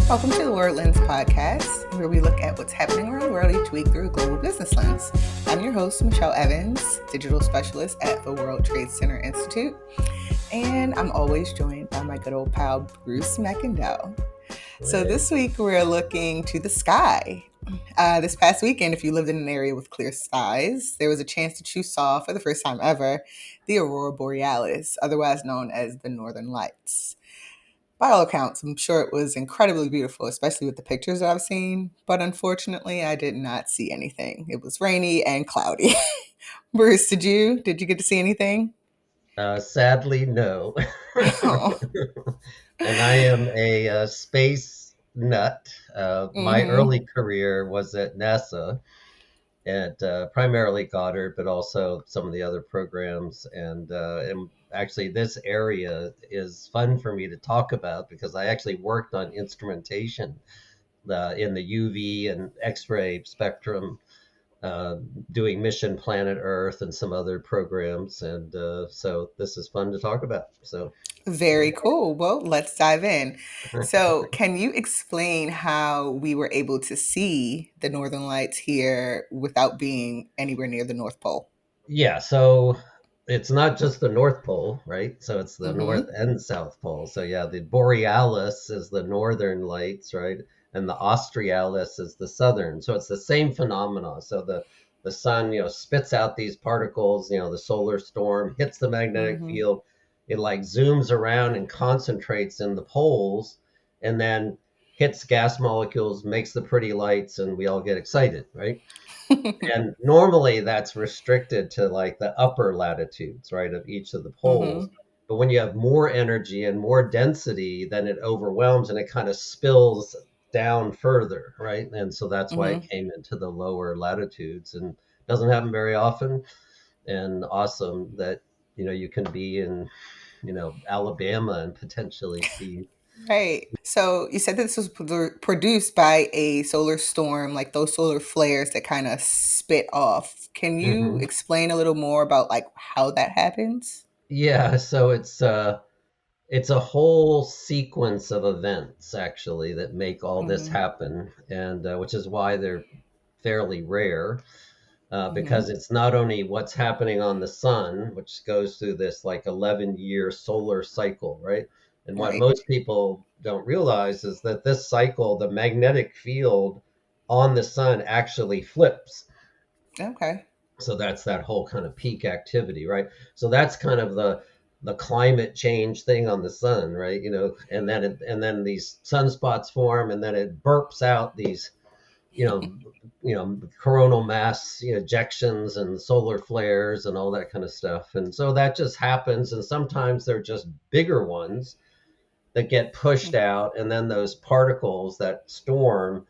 Welcome to the World Lens podcast, where we look at what's happening around the world each week through a global business lens. I'm your host, Michelle Evans, digital specialist at the World Trade Center Institute, and I'm always joined by my good old pal, Bruce McIndell. So this week, we're looking to the sky. This past weekend, if you lived in an area with clear skies, there was a chance that you saw, for the first time ever, the Aurora Borealis, otherwise known as the Northern Lights. By all accounts, I'm sure it was incredibly beautiful, especially with the pictures that I've seen, but unfortunately, I did not see anything. It was rainy and cloudy. Bruce, did you get to see anything? Sadly, no. Oh. And I am a space nut. My Mm-hmm. early career was at NASA, at primarily Goddard, but also some of the other programs. And actually, this area is fun for me to talk about because I actually worked on instrumentation in the UV and X-ray spectrum, uh, doing Mission Planet Earth and some other programs. And so this is fun to talk about. So, Very cool. Well, let's dive in. So, can you explain how we were able to see the Northern Lights here without being anywhere near the North Pole? yeah, so it's not just the North Pole, right? So it's the North Mm-hmm. and South Pole. So yeah, the Borealis is the northern lights, right? And the Australis is the southern. So it's the same phenomena. So the sun, spits out these particles, the solar storm hits the magnetic Mm-hmm. field. It like zooms around and concentrates in the poles and then hits gas molecules, makes the pretty lights, and we all get excited, right? And normally that's restricted to like the upper latitudes, right, of each of the poles. Mm-hmm. But when you have more energy and more density, then it overwhelms and it kind of spills down further, right? And so that's why it Mm-hmm. came into the lower latitudes and doesn't happen very often. And awesome that you can be in Alabama and potentially see. Right. So you said that this was produced by a solar storm, like those solar flares that kind of spit off. Can you Mhm. explain a little more about like how that happens? Yeah, so it's a whole sequence of events actually that make all this Mm-hmm. happen, and which is why they're fairly rare. Mm-hmm. Because it's not only what's happening on the sun, which goes through this like 11-year solar cycle, right? And what Right. most people don't realize is that this cycle, the magnetic field on the sun actually flips. Okay. So that's that whole kind of peak activity, right? So that's kind of the climate change thing on the sun, right? And then these sunspots form, and then it burps out these, you know, coronal mass ejections and solar flares and all that kind of stuff. And so that just happens, and sometimes they're just bigger ones that get pushed out, and then those particles, that storm,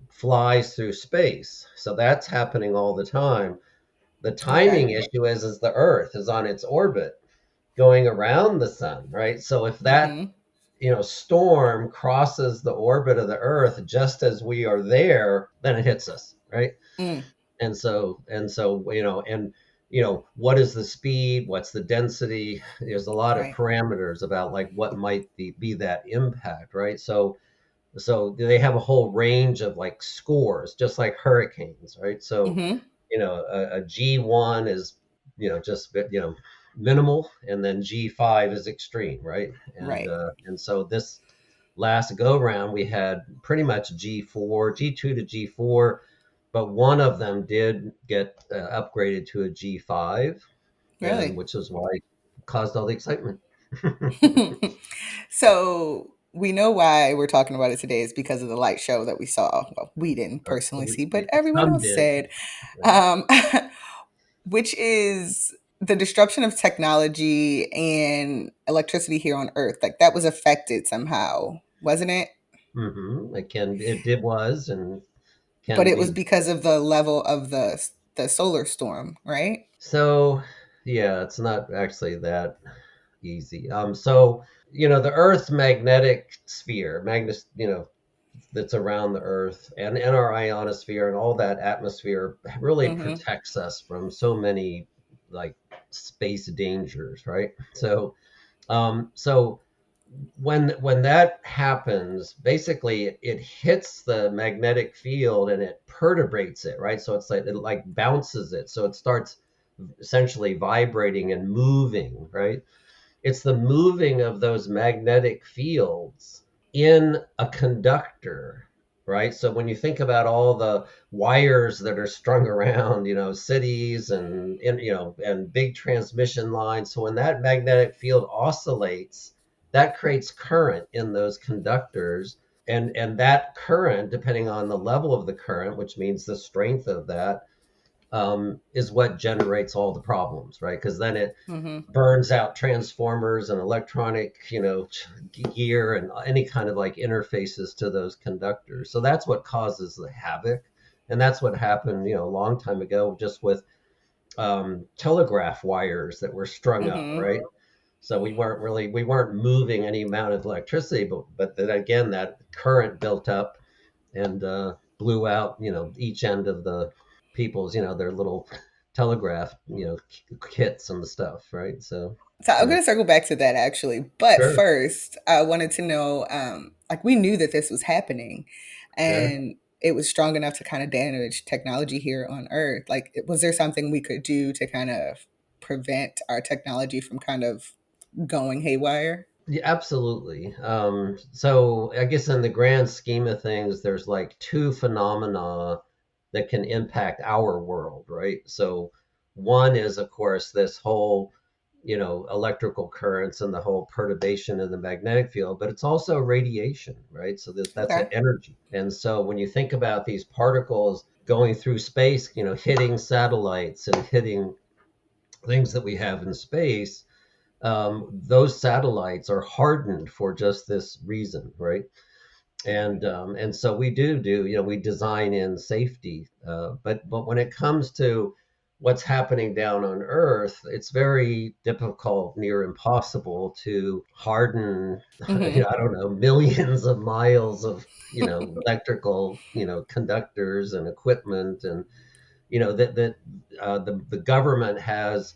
flies through space. So that's happening all the time. The timing Okay. issue is the Earth is on its orbit going around the sun, right? So if that Mm-hmm. storm crosses the orbit of the Earth just as we are there, then it hits us, right? Mm. And so what is the speed? What's the density? There's a lot of Right. parameters about like what might be that impact, right? So they have a whole range of like scores, just like hurricanes, right? So Mm-hmm. a G1 is, just, minimal, and then G5 is extreme, right? Right. And so this last go round, we had pretty much G4, G2 to G4, but one of them did get upgraded to a G5, and Really. which is why it caused all the excitement. So we know why we're talking about it today is because of the light show that we saw. Well, we didn't personally see, but everyone Some else did. said, Right. um, which is the disruption of technology and electricity here on Earth. Like that was affected somehow, wasn't it? It was and But can it was be. because of the level of the solar storm, right? So yeah, it's not actually that easy. The Earth's magnetic sphere, that's around the Earth, and our ionosphere and all that atmosphere really Mm-hmm. protects us from so many like space dangers, right? So when that happens, basically it hits the magnetic field and it perturbates it, right? So it's like it like bounces it, so it starts essentially vibrating and moving, right? It's the moving of those magnetic fields in a conductor, right? So when you think about all the wires that are strung around, cities and big transmission lines, so when that magnetic field oscillates, that creates current in those conductors. And that current, depending on the level of the current, which means the strength of that, is what generates all the problems, right? Because then it Mm-hmm. burns out transformers and electronic, gear and any kind of like interfaces to those conductors. So that's what causes the havoc. And that's what happened, a long time ago, just with telegraph wires that were strung up, Mm-hmm. right? So we weren't moving any amount of electricity, but then again, that current built up and blew out, each end of the people's, their little telegraph, kits and stuff, right? So, So I'm yeah, going to circle back to that actually. But sure, first, I wanted to know like, we knew that this was happening sure. and it was strong enough to kind of damage technology here on Earth. Like, was there something we could do to kind of prevent our technology from kind of going haywire? Yeah, absolutely. So I guess in the grand scheme of things, there's like two phenomena that can impact our world, right? So one is, of course, this whole, electrical currents and the whole perturbation in the magnetic field, but it's also radiation, right? So that's an Okay. energy. And so when you think about these particles going through space, hitting satellites and hitting things that we have in space, those satellites are hardened for just this reason, right? And so we do we design in safety, but when it comes to what's happening down on Earth, it's very difficult, near impossible, to harden Mm-hmm. I don't know, millions of miles of electrical conductors and equipment, and the government has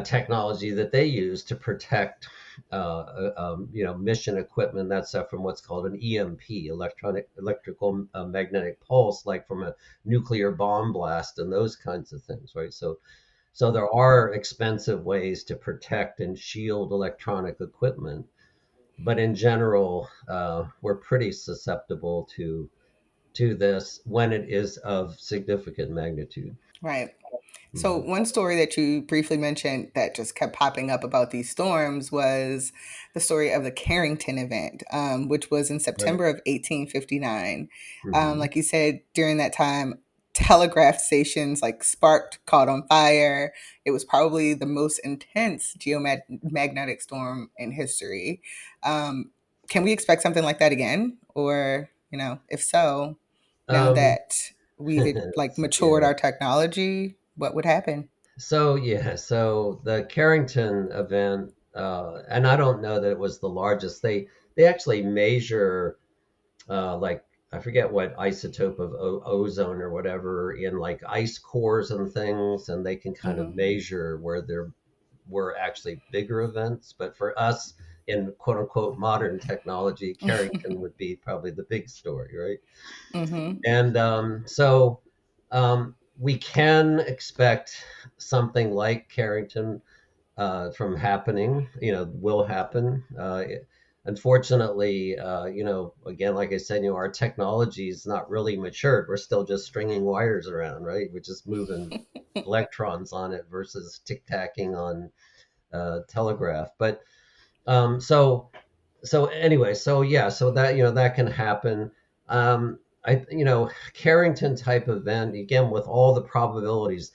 technology that they use to protect mission equipment, that stuff, from what's called an EMP, electrical magnetic pulse, like from a nuclear bomb blast and those kinds of things, right? So there are expensive ways to protect and shield electronic equipment, but in general, we're pretty susceptible to this when it is of significant magnitude. Right. So, Mhm. one story that you briefly mentioned that just kept popping up about these storms was the story of the Carrington event, which was in Right. September of 1859. Hmm. Like you said, during that time, telegraph stations like sparked, caught on fire. It was probably the most intense geomagnetic storm in history. Um, can we expect something like that again? Or, if so, now Um, that we've like matured yeah. our technology, what would happen? So the Carrington event, and I don't know that it was the largest. They actually measure, like, I forget what isotope of ozone or whatever, in like ice cores and things, and they can kind of Mhm. measure where there were actually bigger events. But for us, in quote unquote modern technology, Carrington would be probably the big story, right? Mhm. And we can expect something like Carrington from happening, will happen. Unfortunately, again, like I said, our technology is not really matured. We're still just stringing wires around, right? We're just moving electrons on it versus tic-tacking on telegraph. But so anyway, so yeah, so that that can happen. I Carrington type event, again, with all the probabilities,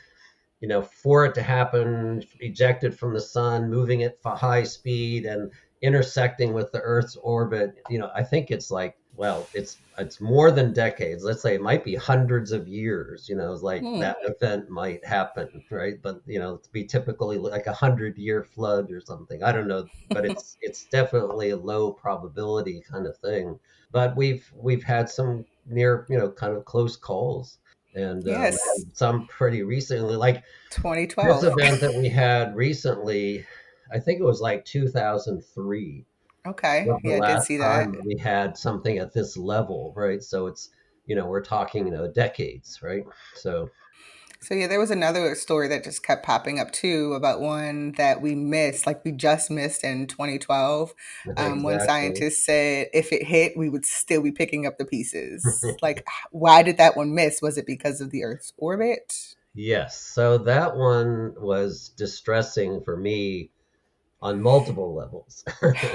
for it to happen, ejected from the sun, moving at high speed, and intersecting with the Earth's orbit. I think it's like, well, it's more than decades. Let's say it might be hundreds of years. Like Hmm. that event might happen, right? But it'd be typically like 100-year flood or something. I don't know, but it's definitely a low probability kind of thing. But we've had some near, kind of close calls, Yes. and some pretty recently, like this 2012. event that we had recently. I think it was like 2003. Okay. Was the Yeah, I did last see that. time we had something at this level, right? So it's, we're talking, decades, right? So So yeah, there was another story that just kept popping up too about one that we missed, like we just missed in 2012. One exactly. scientist said if it hit, we would still be picking up the pieces. Like, why did that one miss? Was it because of the Earth's orbit? Yes. So that one was distressing for me on multiple levels.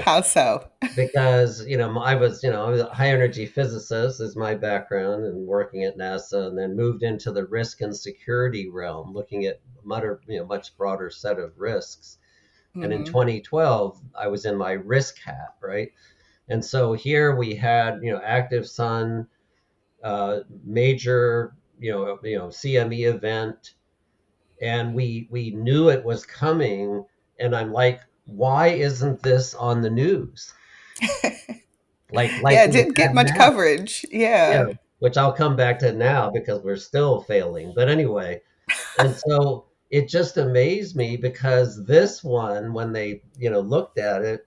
How so? Because I was a high energy physicist is my background and working at NASA, and then moved into the risk and security realm, looking at much broader set of risks. And in Hmm. 2012 I was in my risk hat, right? And so here we had active sun, major CME event, and we knew it was coming. And I'm like, why isn't this on the news like Yeah, it we've didn't had get much now? coverage. Yeah, Yeah. which I'll come back to now because we're still failing. But anyway, and so it just amazed me because this one, when they looked at it,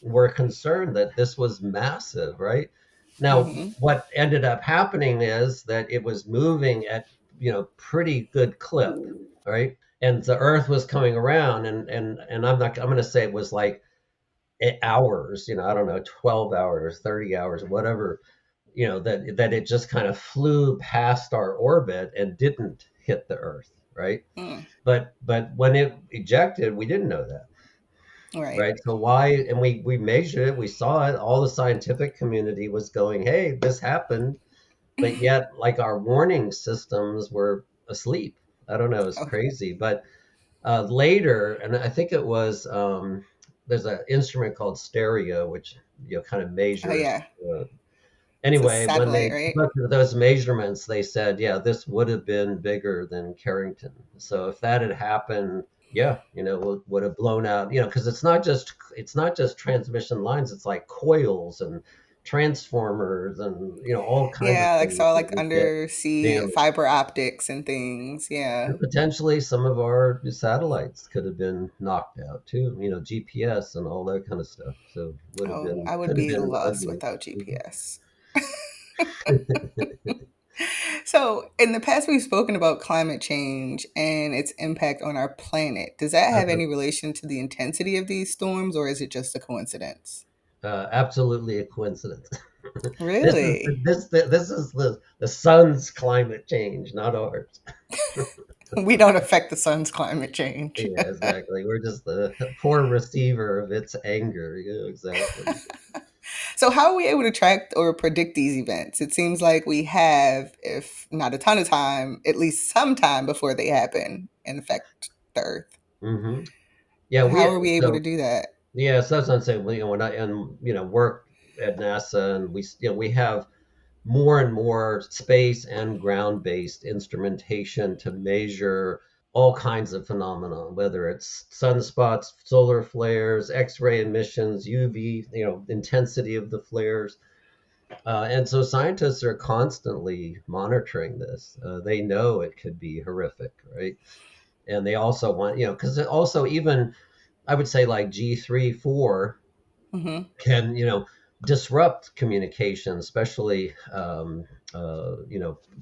were concerned that this was massive, right? Now, Hmm. what ended up happening is that it was moving at pretty good clip, right? And the Earth was coming around, and I'm going to say it was like hours, I don't know, 12 hours, 30 hours, whatever, that it just kind of flew past our orbit and didn't hit the Earth, right? Mm, But when it ejected, we didn't know that, right. right? So why? And we measured it, we saw it. All the scientific community was going, "Hey, this happened," but yet, like, our warning systems were asleep. I don't know, it's Oh, crazy. But later, and I think it was there's an instrument called stereo, which kind of oh measures. yeah. It's a Anyway, when satellite, they right? took those measurements, they said, yeah, this would have been bigger than Carrington. So if that had happened, yeah, would have blown out, because it's not just transmission lines, it's like coils and transformers and all kinds of Yeah, like things so that like would get undersea damaged. fiber optics and things. Yeah. And potentially some of our satellites could have been knocked out too, GPS and all that kind of stuff. So would have Oh, been I would could have be been lost ugly. without Mhm. GPS. So, in the past, we've spoken about climate change and its impact on our planet. Does that have any relation to the intensity of these storms, or is it just a coincidence? Absolutely a coincidence. this is Really? this is the sun's climate change, not ours. We don't affect the sun's climate change. Yeah, exactly. We're just the poor receiver of its anger. Yeah, exactly. So, how are we able to track or predict these events? It seems like we have, if not a ton of time, at least some time before they happen and affect the Earth. Hmm. Yeah, How are we able to do that? so that's what I'm saying. When I and work at NASA, and we have more and more space and ground based instrumentation to measure all kinds of phenomena, whether it's sunspots, solar flares, X-ray emissions, UV, intensity of the flares. And so scientists are constantly monitoring this. They know it could be horrific, right? And they also want, because also, even I would say, like G3, 4 Hmm. can, disrupt communication, especially,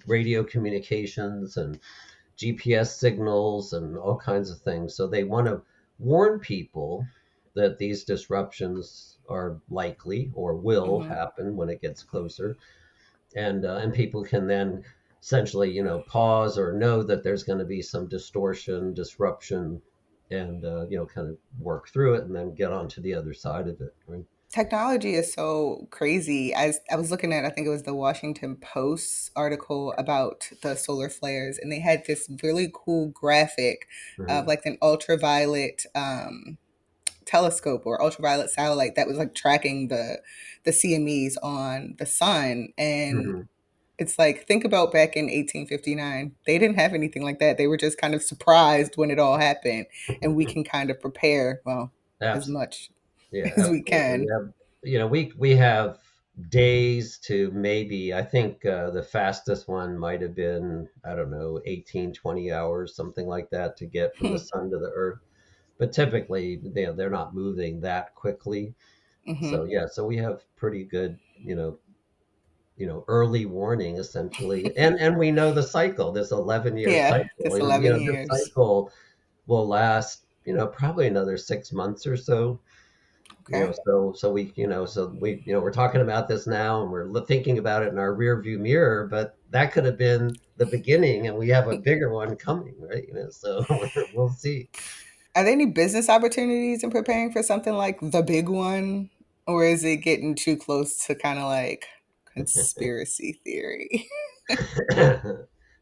radio communications and GPS signals and all kinds of things. So they want to warn people that these disruptions are likely or will Hmm. happen when it gets closer, and people can then essentially pause or know that there's going to be some distortion, disruption, and kind of work through it and then get on to the other side of it, right? Technology is so crazy. I was looking at, I think it was the Washington Post article about the solar flares, and they had this really cool graphic of Hmm. like an ultraviolet telescope or ultraviolet satellite that was like tracking the CMEs on the sun. And Hmm. it's like, think about back in 1859. They didn't have anything like that. They were just kind of surprised when it all happened, and we can kind of prepare, well, as Absolutely. much Yeah, as we absolutely. can. We have days to, maybe, I think the fastest one might have been, I don't know, 18, 20 hours, something like that, to get from the sun to the earth. But typically they're not moving that quickly. So yeah, so we have pretty good, early warning essentially, and we know the cycle, this 11-year Yeah, cycle, this and 11 this years. cycle will last, probably another 6 months or so. Okay. We're talking about this now, and we're thinking about it in our rear view mirror, but that could have been the beginning, and we have a bigger one coming, right? So we'll see. Are there any business opportunities in preparing for something like the big one? Or is it getting too close to kind of like conspiracy theory?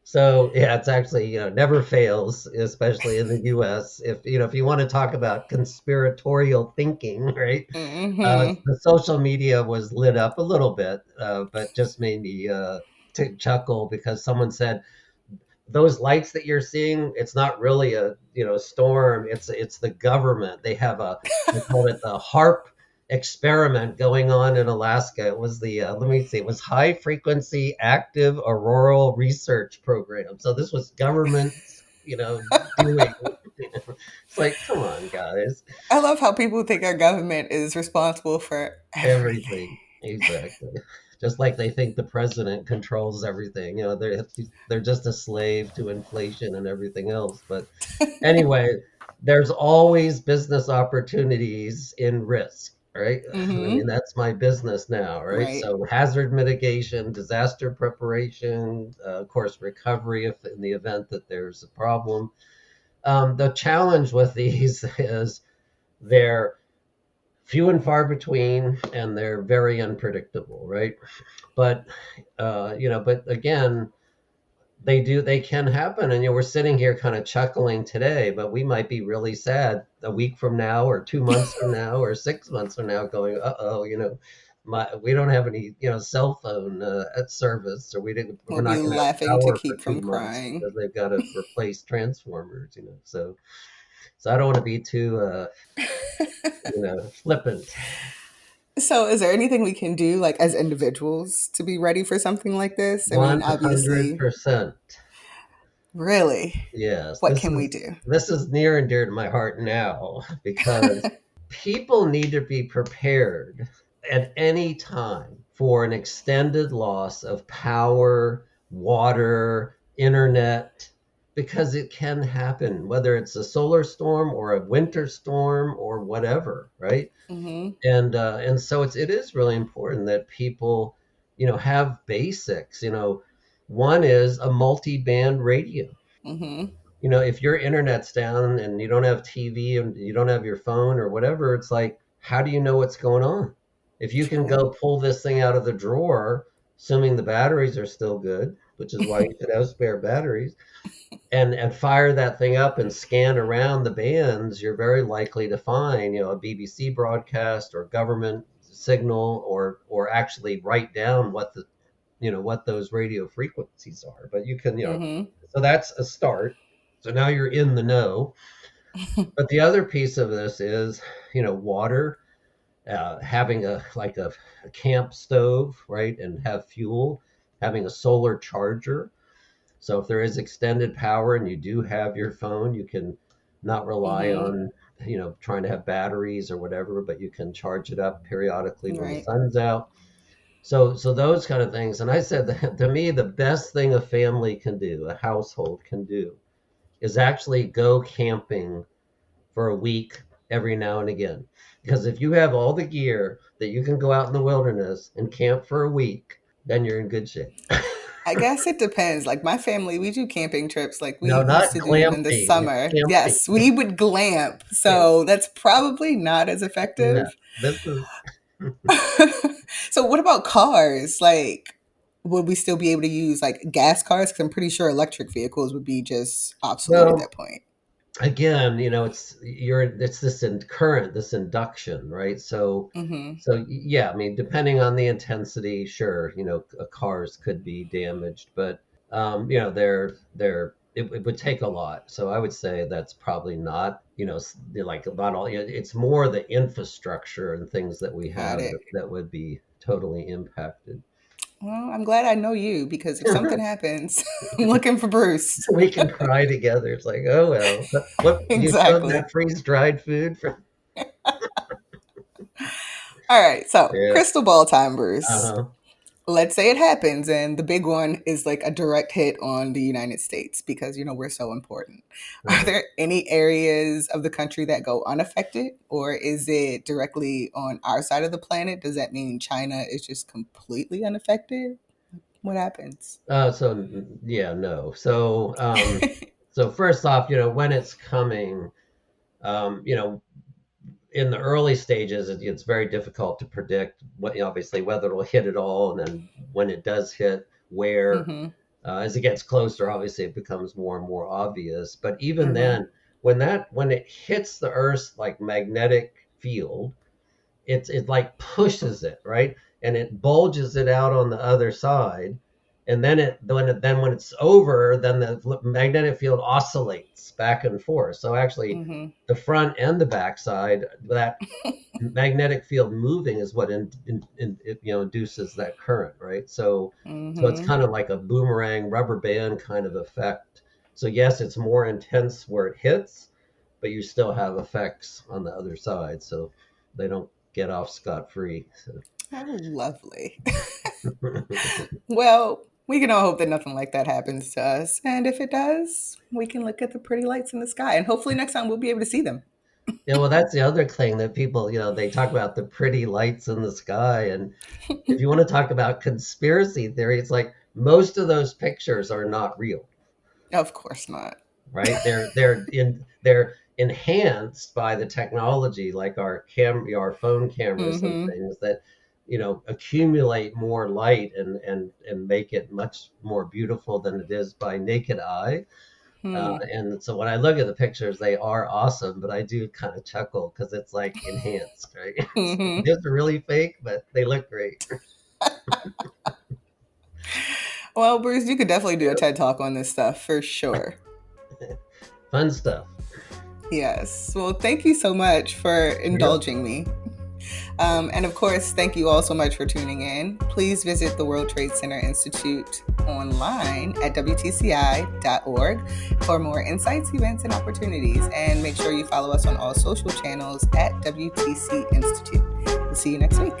So yeah, it's actually, never fails, especially in the US. If you want to talk about conspiratorial thinking, right? Hmm. The social media was lit up a little bit, but just made me chuckle because someone said those lights that you're seeing, it's not really a storm. It's the government. They called it the HARP experiment going on in Alaska. It was the let me see, it was High Frequency Active Auroral Research Program. So this was government, doing. It's like, come on, guys. I love how people think our government is responsible for everything. Everything. Exactly. Just like they think the president controls everything. They're just a slave to inflation and everything else. But anyway, there's always business opportunities in risk, right? I mean, Hmm. that's my business now, right? Right. So hazard mitigation, disaster preparation, of course, recovery if in the event that there's a problem. The challenge with these is they're few and far between, and they're very unpredictable, right? But but again, they can happen, and we're sitting here kind of chuckling today, but we might be really sad a week from now, or 2 months from now, or 6 months from now, going, uh-oh, we don't have any cell phone at service, or we're We'll be not going to have laughing to power for keep two from months crying. because they've got to replace transformers. So I don't want to be too flippant. So, is there anything we can do, like as individuals, to be ready for something like this? I mean, obviously, 100%. really, Yes, what this can we is do? this is near and dear to my heart now because people need to be prepared at any time for an extended loss of power, water, internet, because it can happen, whether it's a solar storm or a winter storm or whatever, right? Hmm. And so it is really important that people have basics. One is a multi-band radio. Hmm. If your internet's down and you don't have TV and you don't have your phone or whatever, it's like, how do you know what's going on? If you can True. go pull this thing out of the drawer, assuming the batteries are still good, which is why you should have spare batteries, and fire that thing up and scan around the bands, you're very likely to find, a BBC broadcast or government signal, or actually write down what those radio frequencies are. But you can, Hmm. so that's a start. So now you're in the know. But the other piece of this is, water, having a camp stove, right, and have fuel, having a solar charger. So if there is extended power and you do have your phone, you can not rely Hmm. on, trying to have batteries or whatever, but you can charge it up periodically when the Right. sun's out. So those kind of things. And I said that to me, the best thing a family can do, a household can do, is actually go camping for a week every now and again. Because if you have all the gear that you can go out in the wilderness and camp for a week, then you're in good shape. I guess it depends. Like my family, we do camping trips like we No, used not to do in the glamping, summer. camping. Yes, we would glamp. Camp. So that's probably not as No, effective. this is So what about cars? Like, would we still be able to use like gas cars? Because I'm pretty sure electric vehicles would be just obsolete at well, that point. again, it's this induction, right? So Hmm. so yeah, I mean, depending on the intensity, sure, cars could be damaged, but it would take a lot. So I would say that's probably not, like about all. It's more the infrastructure and things that we Got have it. that would be totally impacted. Well, I'm glad I know you because if something happens, I'm looking for Bruce. We can cry together. It's like, oh well. What, you still have Exactly. that freeze dried food from? All right, so Yeah. crystal ball time, Bruce. Uh-huh. Let's say it happens, and the big one is like a direct hit on the United States because, we're so important. Are Right. there any areas of the country that go unaffected, or is it directly on our side of the planet? Does that mean China is just completely unaffected? What happens? Yeah, no. So first off, when it's coming, um, you know, in the early stages, it's very difficult to predict obviously whether it'll hit at all, and then when it does hit, where. Mm-hmm. As it gets closer, obviously it becomes more and more obvious. But even Mm-hmm. then, when it hits the Earth's like magnetic field, it like pushes it, right, and it bulges it out on the other side, and then when it's over, then the magnetic field oscillates back and forth. So actually, Mm-hmm. the front and the back side, that magnetic field moving is what induces that current, right? So it's Mm-hmm. kind of like a boomerang rubber band kind of effect. So yes, it's more intense where it hits, but you still have effects on the other side, so they don't get off scot free. So. Oh, lovely. Well, we can all hope that nothing like that happens to us. And if it does, we can look at the pretty lights in the sky. And hopefully next time we'll be able to see them. Yeah, well, that's the other thing that people, they talk about the pretty lights in the sky. And if you want to talk about conspiracy theory, it's like most of those pictures are not real, Of course not. right? They're enhanced by the technology, like our phone cameras and Mm-hmm. things that, accumulate more light and make it much more beautiful than it is by naked eye. Hmm. And so when I look at the pictures, they are awesome, but I do kind of chuckle because it's like enhanced, right? Mm-hmm. It's really fake, but they look great. Well, Bruce, you could definitely do a TED Talk on this stuff for sure. Fun stuff. Yes. Well, thank you so much for Yeah. indulging me. And of course, thank you all so much for tuning in. Please visit the World Trade Center Institute online at WTCI.org for more insights, events, and opportunities. And make sure you follow us on all social channels at WTC Institute. We'll see you next week.